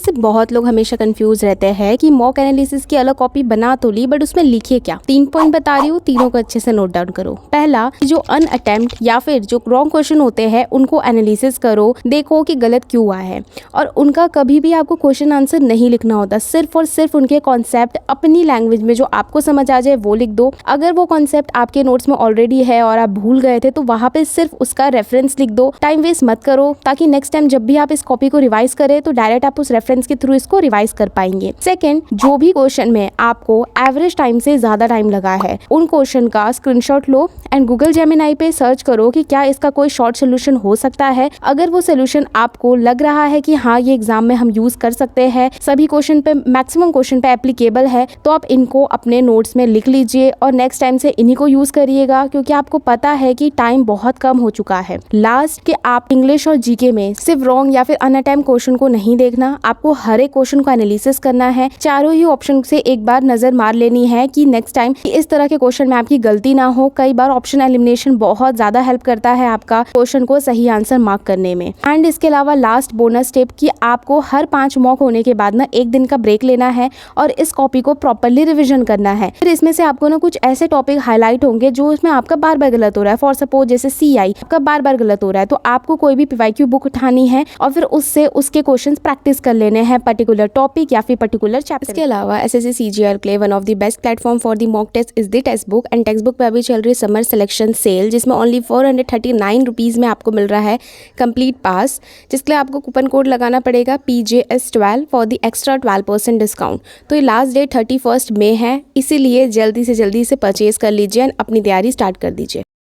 से बहुत लोग हमेशा कंफ्यूज रहते हैं कि मॉक एनालिसिस की अलग कॉपी बना तो ली बट उसमें लिखिए क्या। 3 पॉइंट बता रही हूँ, तीनों को अच्छे से नोट डाउन करो। पहला, जो अनअटेम्प्ट या फिर जो रॉन्ग क्वेश्चन होते हैं उनको एनालिसिस करो, देखो कि गलत क्यों आया है। और उनका कभी भी आपको क्वेश्चन आंसर नहीं लिखना होता, सिर्फ और सिर्फ उनके कॉन्सेप्ट अपनी लैंग्वेज में जो आपको समझ आ जाए वो लिख दो। अगर वो कॉन्सेप्ट आपके नोट्स में ऑलरेडी है और आप भूल गए थे तो वहां पे सिर्फ उसका रेफरेंस लिख दो। टाइम वेस्ट मत करो, ताकि नेक्स्ट टाइम जब भी आप इस कॉपी को रिवाइज करें तो डायरेक्ट आप उस रेफरेंस के थ्रू इसको रिवाइज कर पाएंगे। सेकंड, जो भी क्वेश्चन में आपको एवरेज टाइम से ज्यादा टाइम लगा है उन क्वेश्चन का screenshot low and Google Gemini पे सर्च करो कि क्या इसका कोई शॉर्ट सोल्यूशन हो सकता है। अगर वो सोल्यूशन आपको लग रहा है कि हाँ ये एग्जाम में हम यूज कर सकते हैं, सभी क्वेश्चन पे, मैक्सिमम क्वेश्चन पे एप्लीकेबल है, तो आप इनको अपने नोट्स में लिख लीजिए और नेक्स्ट टाइम से इन्हीं को यूज करिएगा, क्योंकि आपको पता है कि टाइम बहुत कम हो चुका है। लास्ट, कि आप इंग्लिश और जीके में सिर्फ रॉन्ग या फिर अनअटेम्प्ट क्वेश्चन को नहीं देखना, आपको हर एक क्वेश्चन को एनालिसिस करना है। चारों ही ऑप्शन से एक बार नजर मार लेनी है कि नेक्स्ट टाइम इस तरह के क्वेश्चन में आपकी गलती ना हो। कई बार ऑप्शन एलिमिनेशन बहुत ज्यादा हेल्प करता है आपका क्वेश्चन को सही आंसर मार्क करने में। एंड इसके अलावा लास्ट बोनस टिप कि आपको हर 5 मॉक होने के बाद ना 1 दिन का ब्रेक लेना है और इस कॉपी को प्रॉपर्ली रिविजन करना है। फिर इसमें से आपको ना कुछ ऐसे टॉपिक हाईलाइट होंगे जो उसमें आपका बार बार गलत हो रहा है। फॉर सपोज जैसे CI आपका बार बार गलत हो रहा है, तो आपको कोई भी PYQ बुक उठानी है और फिर उससे उसके क्वेश्चंस प्रैक्टिस कर लेने हैं पर्टिकुलर टॉपिक या फिर पर्टिकुलर चैप्टर। इसके अलावा SSC CGL के लिए one of the best platform for the mock test is the textbook. And textbook पे अभी चल रही समर सिलेक्शन सेल, जिसमें ओनली 439 रुपीज़ में आपको मिल रहा है कंप्लीट पास, जिसके लिए आपको कूपन कोड लगाना पड़ेगा PJS12 for the extra 12% discount. तो ये लास्ट डेट 31 मई है, इसीलिए जल्दी से जल्दी इसे परचेज कर लीजिए एंड अपनी तैयारी स्टार्ट कर दीजिए।